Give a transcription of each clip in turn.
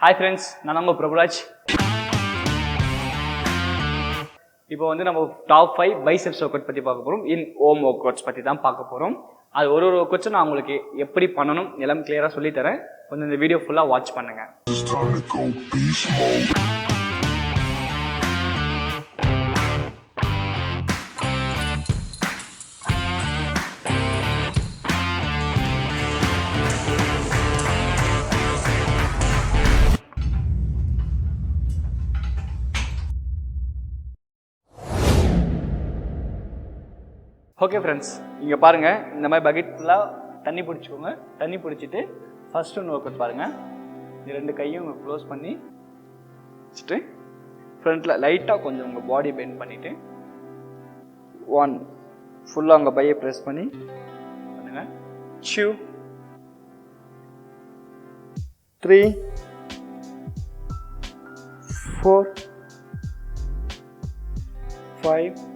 Hi friends, நான் நம்ம பிரபுராஜ். இப்போ வந்து நம்ம டாப் 5 பைசெப்ஸ் ஒர்க் அவுட் பத்தி பார்க்க போறோம். இன் ஹோம் ஒர்க் அவுட்ஸ் பத்தி தான் பார்க்க போறோம். அது ஒரு ஒர்க் அவுட்ஸ் நான் உங்களுக்கு எப்படி பண்ணனும் எல்லாம் கிளியரா சொல்லி தரேன். கொஞ்சம் இந்த வீடியோ ஃபுல்லா வாட்ச் பண்ணுங்க. ஓகே ஃப்ரெண்ட்ஸ், இங்கே பாருங்கள், இந்த மாதிரி பக்கெட் ஃபுல்லாக தண்ணி பிடிச்சிக்கோங்க. தண்ணி பிடிச்சிட்டு ஃபர்ஸ்ட் ஒன்று ஒர்க் அவுட் பாருங்கள். இந்த ரெண்டு கையும் க்ளோஸ் பண்ணி வச்சுட்டு ஃப்ரண்ட்டில் லைட்டாக கொஞ்சம் உங்கள் பாடி பெண்ட் பண்ணிவிட்டு 1 ஃபுல்லாக உங்கள் பையை ப்ரெஸ் பண்ணி பண்ணுங்கள். 2 3 4 5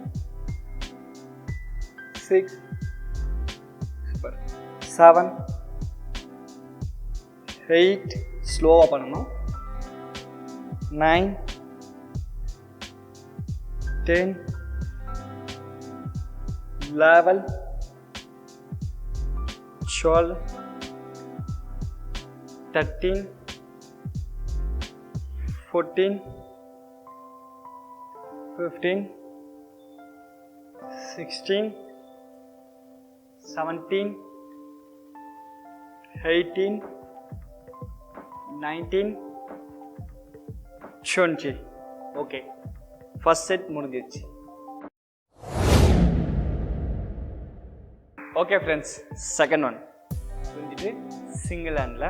6 7 8 ஸ்லோவாக பண்ணணும். 9 10 11 12 13 14 15 16 17 18 19 20. ஓகே, ஃபர்ஸ்ட் செட் முடிஞ்சிருச்சு. ஓகே ஃப்ரெண்ட்ஸ், செகண்ட் ஒன் புரிஞ்சுட்டு சிங்கிள் ஹேண்டில்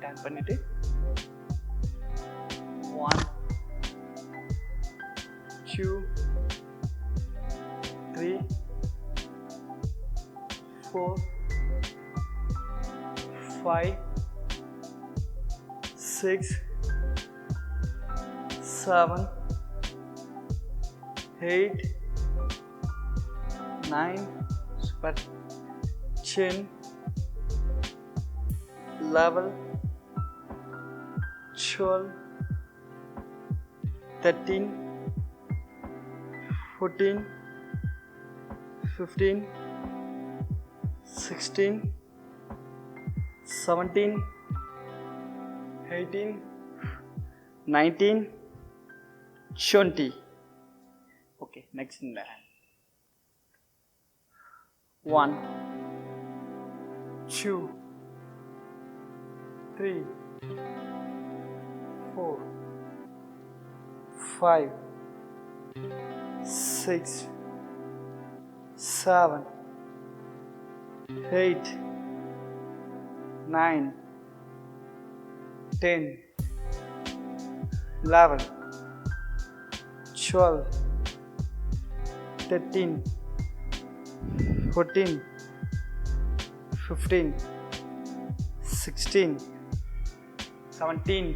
டேன் பண்ணிவிட்டு 1 2 3 4 5 6 7 8 9 super 10 11 12 13 14 15 16 17 18 19 20. Okay, next in the hand. 1 2 3 4 5 6 7 8 9 10 11 12 13 14 15 16 17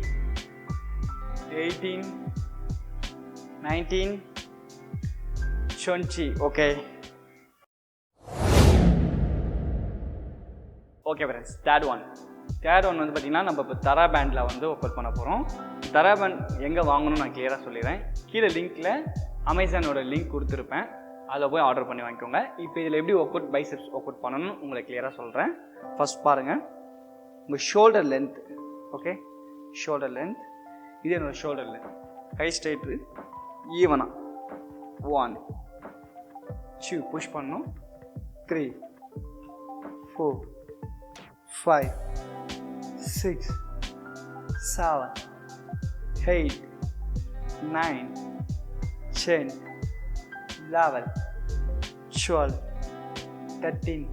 18 19 20. Okay. Okay friends, third one வந்து பார்த்தீங்கன்னா நம்ம இப்போ தரா பேண்டில் வந்து ஒர்க் அவுட் பண்ண போகிறோம். தரா பேண்ட் எங்கே வாங்கணும்னு நான் கிளியராக சொல்லிடுறேன். கீழே லிங்க்கில் அமேசானோட லிங்க் கொடுத்துருப்பேன், அதில் போய் ஆர்டர் பண்ணி வாங்கிக்கோங்க. இப்போ இதில் எப்படி work out biceps work out பண்ணணும்னு உங்களுக்கு கிளியராக சொல்கிறேன். ஃபர்ஸ்ட் பாருங்கள், உங்கள் shoulder length. Okay, shoulder length, இது என்னோடய ஷோல்டர் லென்த். கை ஸ்ட்ரைட்டு ஈவனாக 1 2 புஷ் பண்ணணும். 3 4 5 6 7 8 9 10 11 12 13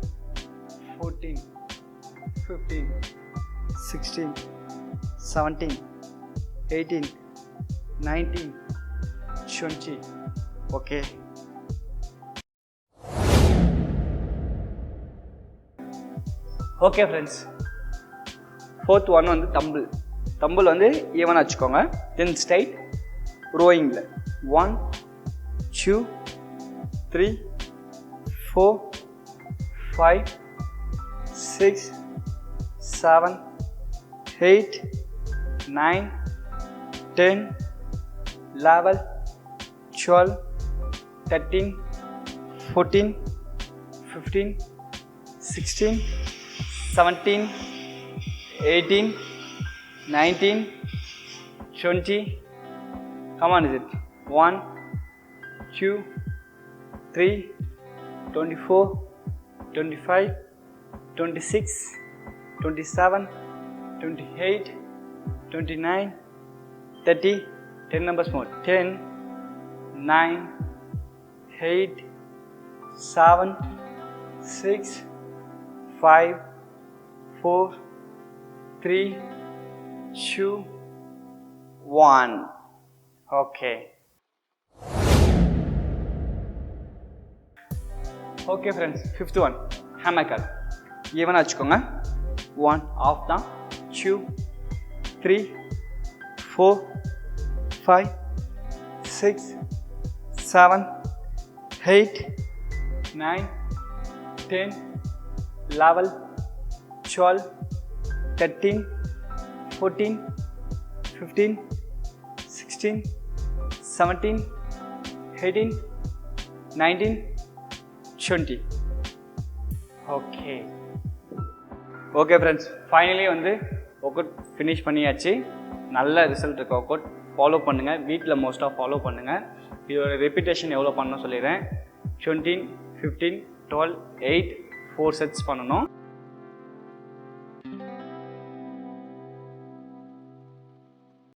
14 15 16 17 18 19 20. Okay, okay friends, fourth one வந்து தம்பிள் வந்து ஈவனாக வச்சுக்கோங்க. தென் straight ரோயிங்கில் 1 2 3 4 5 6 7 8 9, 10, 11, 12, 13, 14, 15, 16, 17, 18, 19, 20. Come on, is it? 1, 2, 3, 24, 25, 26, 27, 28, 29, 30. 10 numbers more. 10, 9, 8, 7, 6, 5, 4, 3, 2, 1. Okay. Okay friends, fifth one, hammer curl. Even வச்சுக்கோங்க. 1 half தான். 2, 3, 4, 5, 6, 7, 8, 9, 10, 11, 12, 13, 14, 15, 16, 17, 18, 19, 20. ஓகே ஃப்ரெண்ட்ஸ், ஃபைனலி வந்து ஒர்க் அவுட் ஃபினிஷ் பண்ணியாச்சு. நல்ல ரிசல்ட் இருக்க ஒர்க் அவுட். ஃபாலோ பண்ணுங்கள், வீட்டில் மோஸ்ட்டாக ஃபாலோ பண்ணுங்கள். இதோட ரெப்பிட்டேஷன் எவ்வளோ பண்ணணும் சொல்லிடுறேன். 17, 15, 12, 8, 4 செட்ஸ் பண்ணணும்.